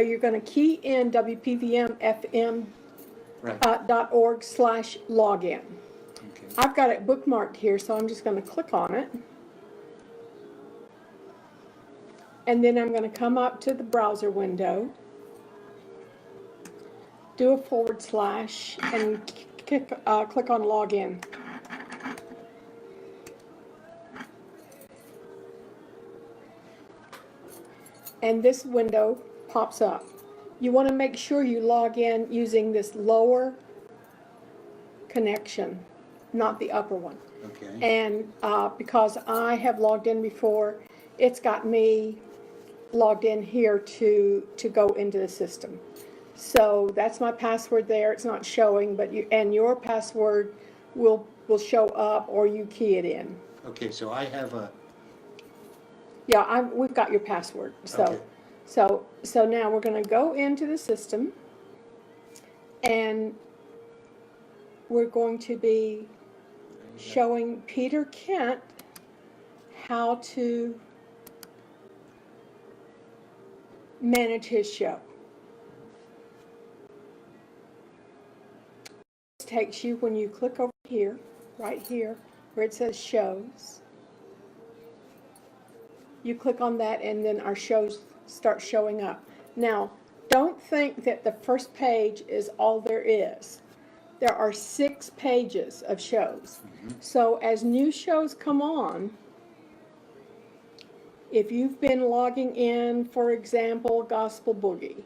you're going to key in WPVMFM Right. .org/login. Okay. I've got it bookmarked here, so I'm just going to click on it. And then I'm going to come up to the browser window, do a / and click on login. And this window pops up. You want to make sure you log in using this lower connection, not the upper one. Okay. And because I have logged in before, it's got me logged in here to go into the system. So that's my password there. It's not showing, but your password will show up, or you key it in. Okay, so I have a, Yeah, we've got your password. Okay. So now we're going to go into the system, and we're going to be showing Peter Kent how to manage his show. This takes you, when you click over here, right here, where it says shows, you click on that, and then our shows start showing up. Now, don't think that the first page is all there is. There are 6 pages of shows. So as new shows come on, if you've been logging in, for example, Gospel Boogie,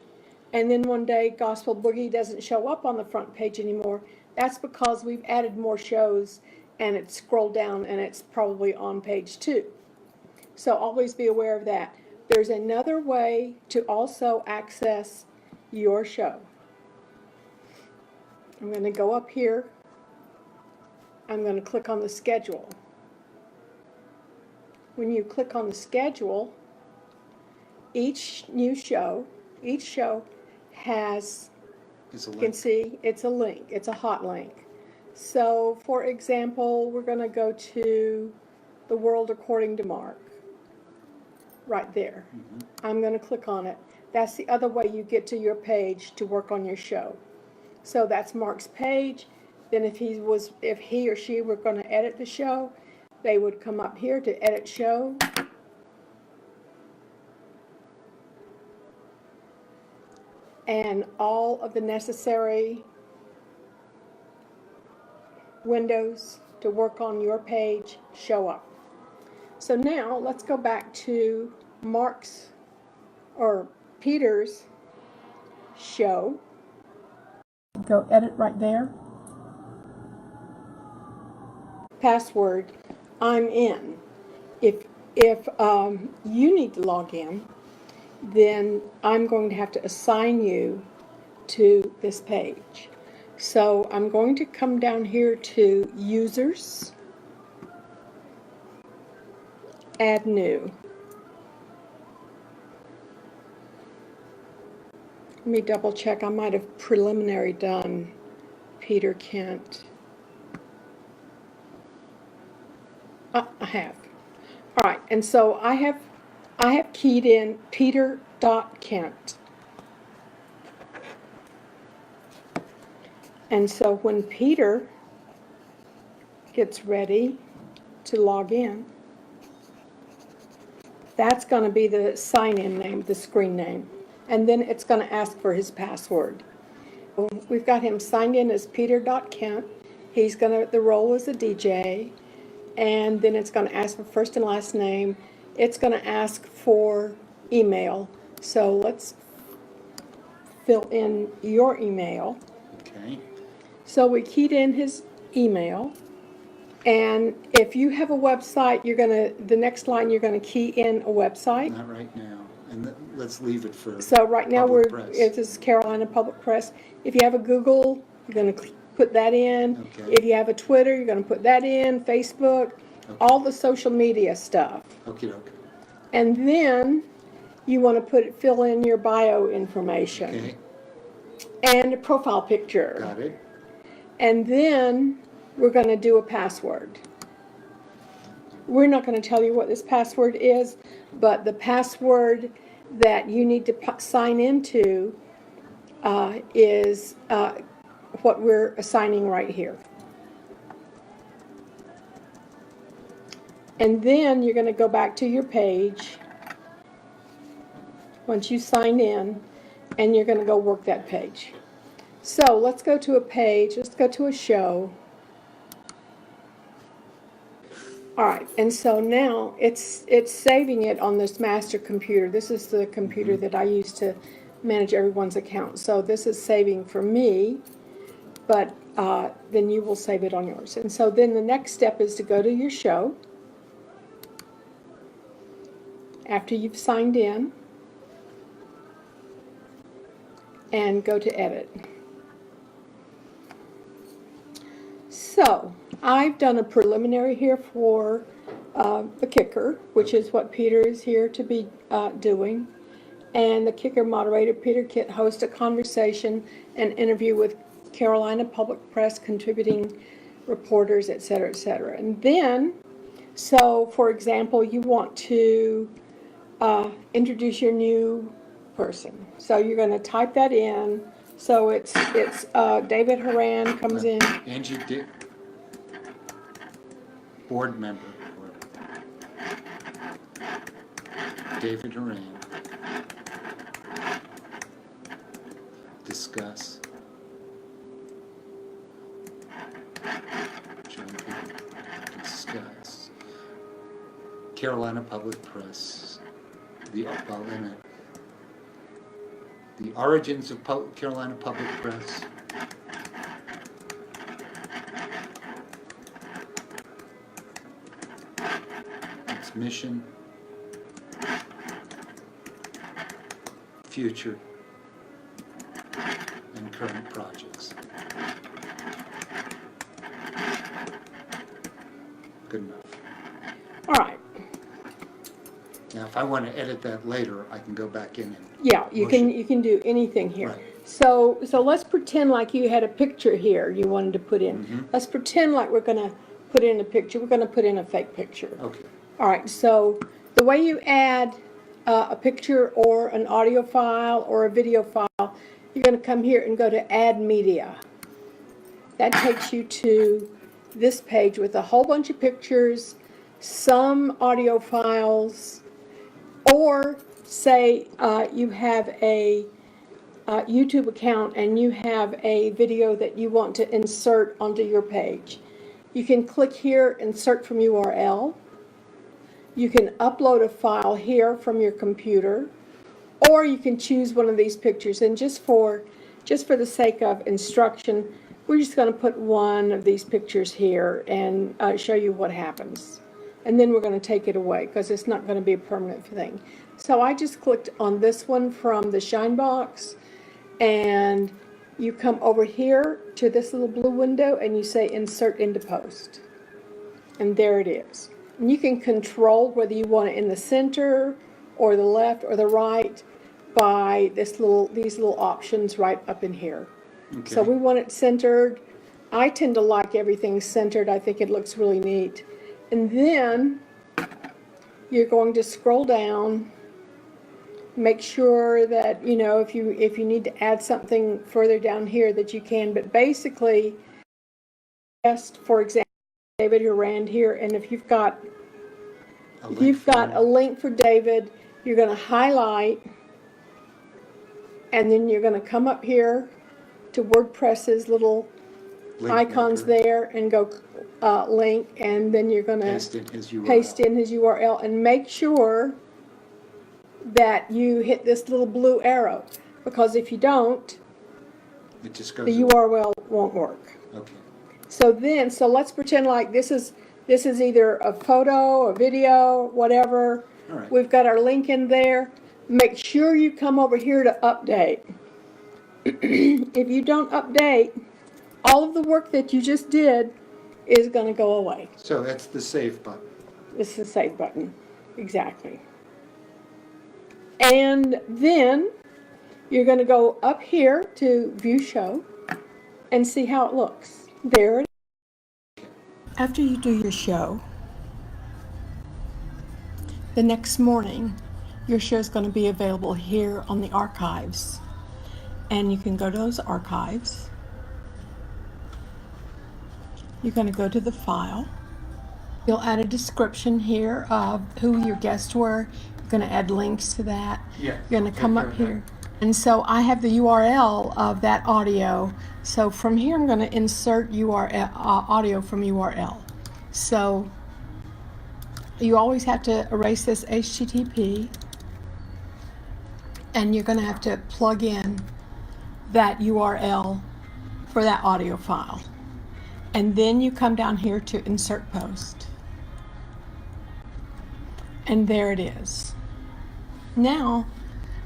and then one day Gospel Boogie doesn't show up on the front page anymore, that's because we've added more shows, and it's scrolled down, and it's probably on page 2. So always be aware of that. There's another way to also access your show. I'm going to go up here. I'm going to click on the schedule. When you click on the schedule, each show has, it's a you can link. see, it's a link. It's a hot link. So, for example, we're going to go to The World According to Mark. Right there. I'm going to click on it. That's the other way you get to your page to work on your show. So that's Mark's page. Then if he or she were going to edit the show, they would come up here to edit show. And all of the necessary windows to work on your page show up. So now let's go back to Mark's or Peter's show. Go edit right there. Password, I'm in. If you need to log in, then I'm going to have to assign you to this page. So I'm going to come down here to Users, Add New. Let me double check. I might have preliminary done Peter Kent. I have. All right, and so I have keyed in Peter.Kent. And so when Peter gets ready to log in, that's going to be the sign-in name, the screen name. And then it's going to ask for his password. We've got him signed in as Peter.Kent. He's the role is a DJ. And then it's going to ask for first and last name. It's going to ask for email. So let's fill in your email. Okay. So we keyed in his email. And if you have a website, the next line you're going to key in a website. Not right now. And let's leave it for So right now Public Press. this is Carolina Public Press. If you have a Google, you're going to put that in. Okay. If you have a Twitter, you're going to put that in, Facebook, all the social media stuff. Okay, okay. And then you want to fill in your bio information. Okay. And a profile picture. Got it. And then we're going to do a password. We're not going to tell you what this password is, but the password that you need to sign into is what we're assigning right here. And then you're going to go back to your page once you sign in, and you're going to go work that page. So let's go to a page, let's go to a show. All right, and so now it's saving it on this master computer. This is the computer that I use to manage everyone's account. So this is saving for me, but then you will save it on yours. And so then the next step is to go to your show after you've signed in and go to edit. So I've done a preliminary here for the kicker, which is what Peter is here to be doing. And the kicker moderator, Peter Kitt, hosts a conversation and interview with Carolina Public Press contributing reporters, et cetera, et cetera. And then, so for example, you want to introduce your new person. So you're going to type that in. So it's David Horan comes in. Angie Dick, board member. David Horan. Discuss. John Peter. Discuss. Carolina Public Press. The origins of Carolina Public Press. Its mission. Future. And current projects. Good enough. All right. Now, if I want to edit that later, I can go back in and Yeah, you push can it. you can do anything here. Right. So let's pretend like you had a picture here you wanted to put in. Mm-hmm. Let's pretend like we're going to put in a picture. We're going to put in a fake picture. Okay. All right, so the way you add a picture or an audio file or a video file, you're going to come here and go to Add Media. That takes you to this page with a whole bunch of pictures, some audio files, or say you have a YouTube account and you have a video that you want to insert onto your page. You can click here, Insert from URL. You can upload a file here from your computer, or you can choose one of these pictures. And just for the sake of instruction, we're just going to put one of these pictures here and show you what happens. And then we're going to take it away because it's not going to be a permanent thing. So I just clicked on this one from the Shinebox, and you come over here to this little blue window and you say Insert into Post. And there it is. And you can control whether you want it in the center or the left or the right by these little options right up in here. Okay. So we want it centered. I tend to like everything centered. I think it looks really neat. And then you're going to scroll down, make sure that, you know, if you need to add something further down here that you can. But basically, just for example, David Horan here, and if you've got a link for David, you're going to highlight, and then you're going to come up here to WordPress's little Link icons maker. there and go link, and then you're going to Paste in his URL. paste in his URL and make sure that you hit this little blue arrow, because if you don't, It just goes. the URL won't work. Okay. So let's pretend like this is either a photo, a video, whatever. All right. We've got our link in there. Make sure you come over here to update. If you don't update, all of the work that you just did is going to go away. So that's the save button. This is the save button. Exactly. And then you're going to go up here to View Show and see how it looks. There it is. After you do your show, the next morning, your show is going to be available here on the archives. And you can go to those archives. You're going to go to the file. You'll add a description here of who your guests were. You're going to add links to that. Yeah, You're going I'll to come take up care of here. And so I have the URL of that audio. So from here, I'm going to insert audio from URL. So you always have to erase this HTTP, and you're going to have to plug in that URL for that audio file. And then you come down here to insert post. And there it is. Now,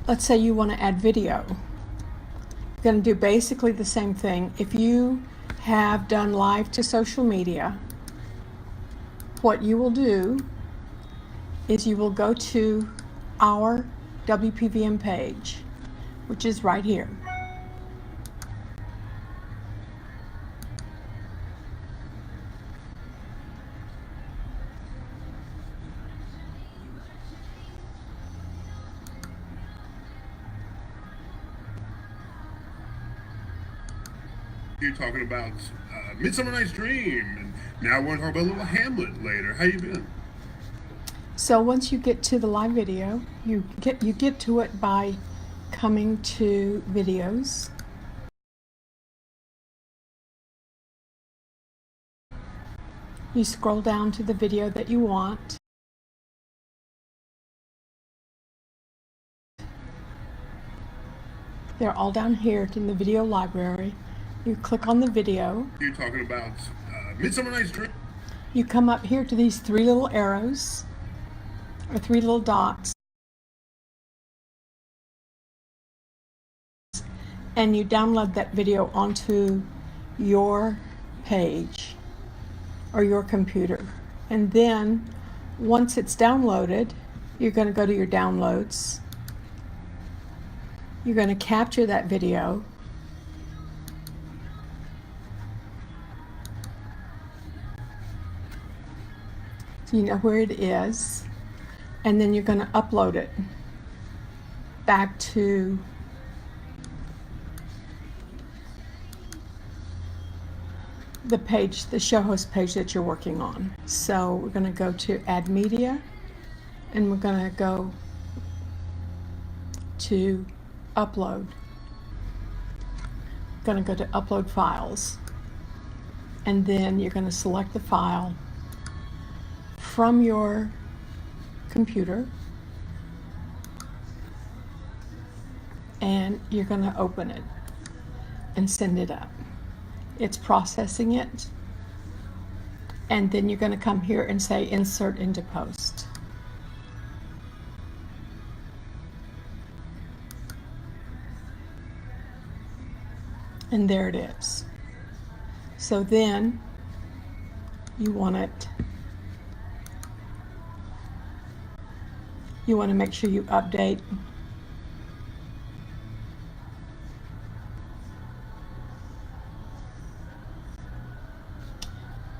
let's say you want to add video. You're going to do basically the same thing. If you have done live to social media, what you will do is you will go to our WPVM page, which is right here. You're talking about Midsummer Night's Dream, and now we're going to talk about Little Hamlet later. How you been? So once you get to the live video, you get to it by coming to videos. You scroll down to the video that you want. They're all down here in the video library. You click on the video. You're talking about Midsummer Night's Dream. You come up here to these three little arrows, or three little dots, and you download that video onto your page or your computer. And then once it's downloaded, you're going to go to your downloads. You're going to capture that video. So you know where it is. And then you're going to upload it back to the page, the show host page that you're working on. So we're going to go to Add Media, and we're going to go to Upload. Going to go to Upload Files, and then you're going to select the file from your computer, and you're going to open it and send it up. It's processing it, and then you're going to come here and say Insert into Post. And there it is. So then you want to make sure you update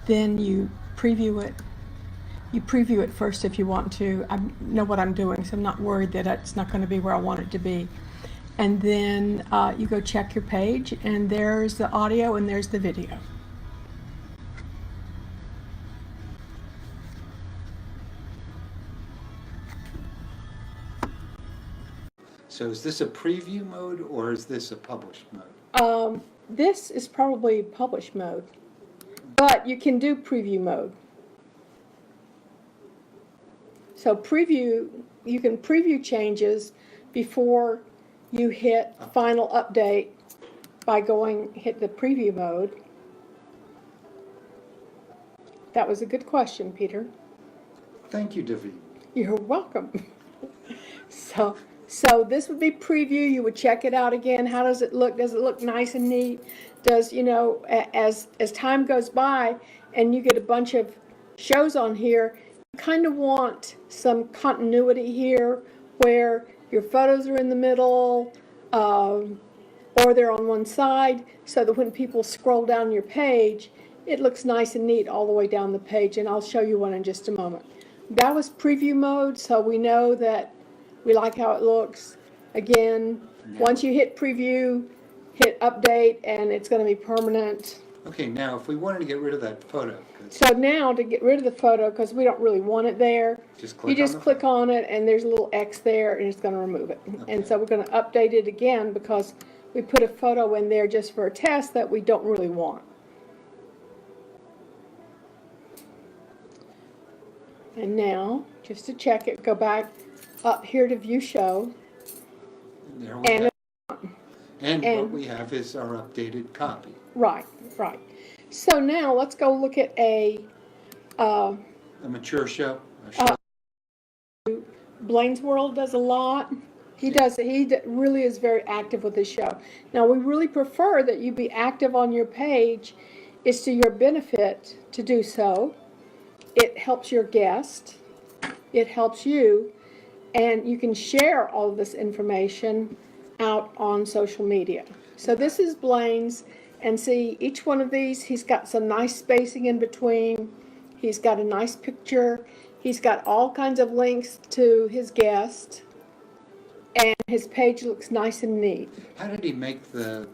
then you preview it. You preview it first if you want to. I know what I'm doing, so I'm not worried that it's not going to be where I want it to be. And then you go check your page, and there's the audio and there's the video. So is this a preview mode or is this a published mode? This is probably publish mode, but you can do preview mode. So preview, you can preview changes before you hit final update by hit the preview mode. That was a good question, Peter. Thank you, David. You're welcome. So this would be preview. You would check it out again. How does it look? Does it look nice and neat? Does, you know, as time goes by and you get a bunch of shows on here, you kind of want some continuity here where your photos are in the middle, or they're on one side, so that when people scroll down your page, it looks nice and neat all the way down the page, and I'll show you one in just a moment. That was preview mode, so we know that We like how it looks. Again, once you hit preview, hit update, and it's gonna be permanent. Okay, now, if we wanted to get rid of that photo, 'cause So now to get rid of the photo, because we don't really want it there, just you click on just the click photo. on it and there's a little X there and it's gonna remove it. And so we're gonna update it again because we put a photo in there just for a test that we don't really want. And now, just to check it, go back up here to view show. There we And, go. And what and- we have is our updated copy. right. So now let's go look at a, A mature show. A show. Blaine's World does a lot. He really is very active with his show. Now, we really prefer that you be active on your page. It's to your benefit to do so. It helps your guest. It helps you. And you can share all of this information out on social media. So this is Blaine's. And see, each one of these, he's got some nice spacing in between. He's got a nice picture. He's got all kinds of links to his guest. And his page looks nice and neat. How did he make the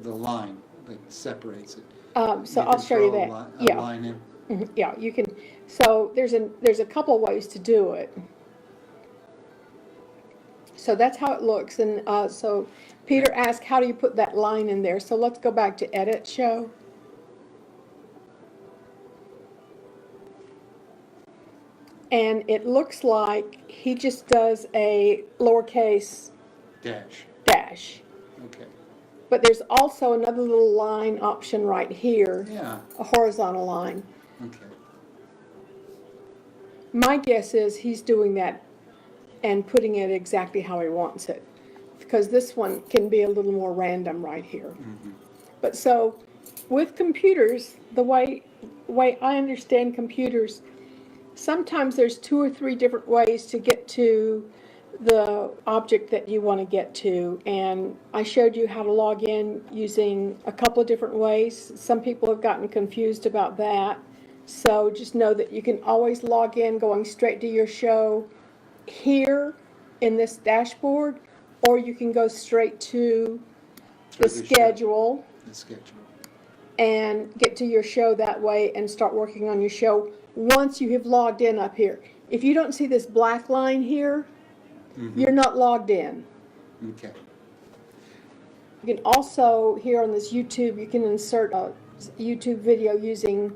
line that separates it? So You I'll can show you throw that. a Yeah, line in? yeah, you can. So there's a couple of ways to do it. So that's how it looks. And so Peter asked, how do you put that line in there? So let's go back to edit show. And it looks like he just does a lowercase dash. Okay. But there's also another little line option right here, Yeah, a horizontal line. okay. My guess is he's doing that and putting it exactly how he wants it. Because this one can be a little more random right here. But so, with computers, the way I understand computers, sometimes there's 2 or 3 different ways to get to the object that you want to get to. And I showed you how to log in using a couple of different ways. Some people have gotten confused about that. So just know that you can always log in going straight to your show here in this dashboard, or you can go straight to the Through the show. schedule The schedule. and get to your show that way and start working on your show once you have logged in up here. If you don't see this black line here, you're not logged in. Okay. You can also, here on this YouTube, you can insert a YouTube video using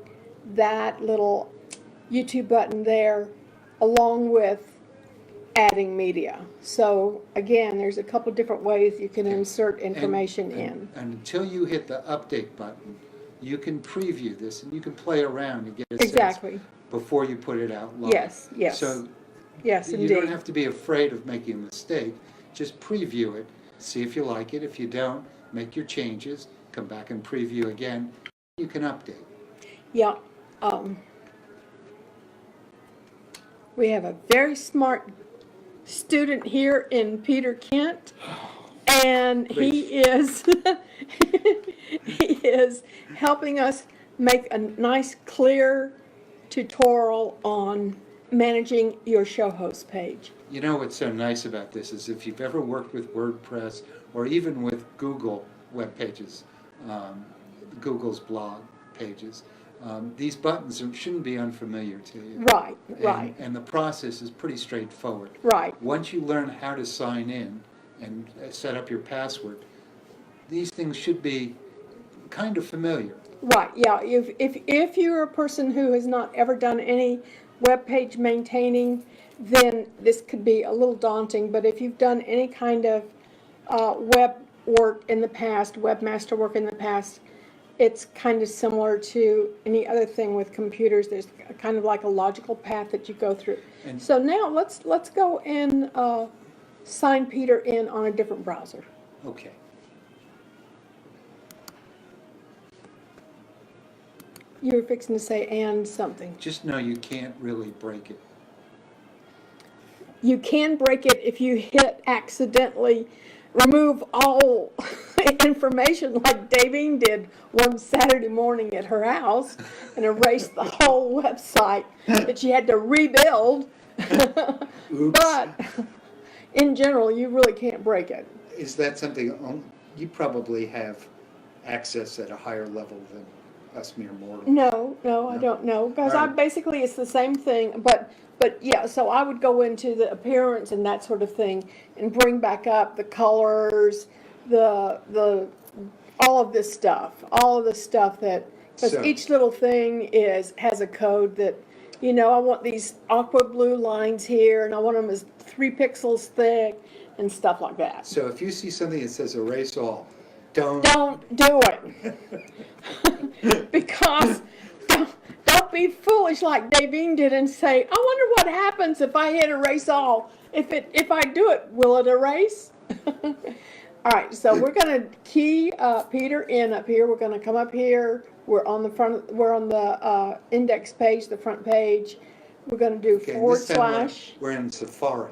that little YouTube button there, along with adding media. So again, there's a couple different ways you can insert information in. And until you hit the update button, you can preview this and you can play around and get a sense Exactly. before you put it out live. Yes, yes. So Yes, you don't indeed. have to be afraid of making a mistake. Just preview it, see if you like it. If you don't, make your changes, come back and preview again. You can update. Yeah. We have a very smart student here in Peter Kent, and he is he is helping us make a nice, clear tutorial on managing your show host page. You know what's so nice about this is if you've ever worked with WordPress or even with Google web pages, Google's blog pages, these buttons shouldn't be unfamiliar to you. Right, right, And the process is pretty straightforward. right. Once you learn how to sign in and set up your password, these things should be kind of familiar. Right, yeah, if you're a person who has not ever done any web page maintaining, then this could be a little daunting, but if you've done any kind of web work in the past, webmaster work in the past, it's kind of similar to any other thing with computers. There's kind of like a logical path that you go through. And- So now let's go and sign Peter in on a different browser. Okay. You were fixing to say and something. Just know you can't really break it. You can break it if you hit accidentally remove all information like Davine did one Saturday morning at her house and erase the whole website that she had to rebuild. Oops. in general, you really can't break it. Is that something, you probably have access at a higher level than us mere mortals? No, I No? don't know, because I Alright. basically, it's the same thing, but yeah, so I would go into the appearance and that sort of thing and bring back up the colors, all of this stuff that, because So- each little thing has a code that, I want these aqua blue lines here and I want them as 3 pixels thick and stuff like that. So if you see something that says erase all, don't. Don't do it. Because don't be foolish like Davine did and say, I wonder what happens if I hit erase all. If I do it, will it erase? All right, so we're gonna key Peter in up here. We're gonna come up here. We're on the index page, the front page. We're gonna do Okay, and forward this time slash. we're in Safari.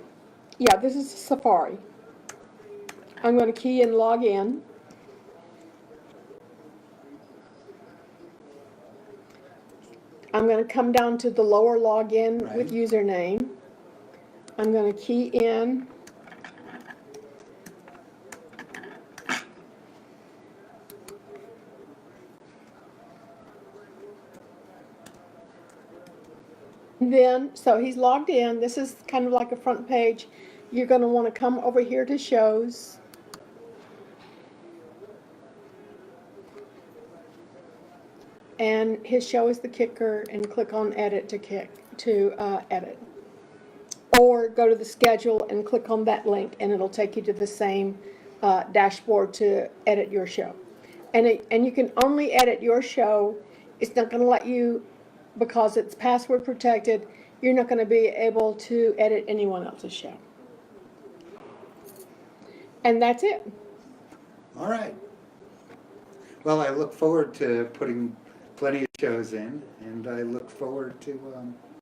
Yeah, this is Safari. I'm gonna key in log in. I'm going to come down to the lower login with Right. username. I'm going to key in. Then, so he's logged in. This is kind of like a front page. You're going to want to come over here to shows. And his show is the kicker, and click on edit to edit. Or go to the schedule and click on that link and it'll take you to the same dashboard to edit your show. And you can only edit your show. It's not gonna let you, because it's password protected, you're not gonna be able to edit anyone else's show. And that's it. All right. Well, I look forward to putting plenty of shows in, and I look forward to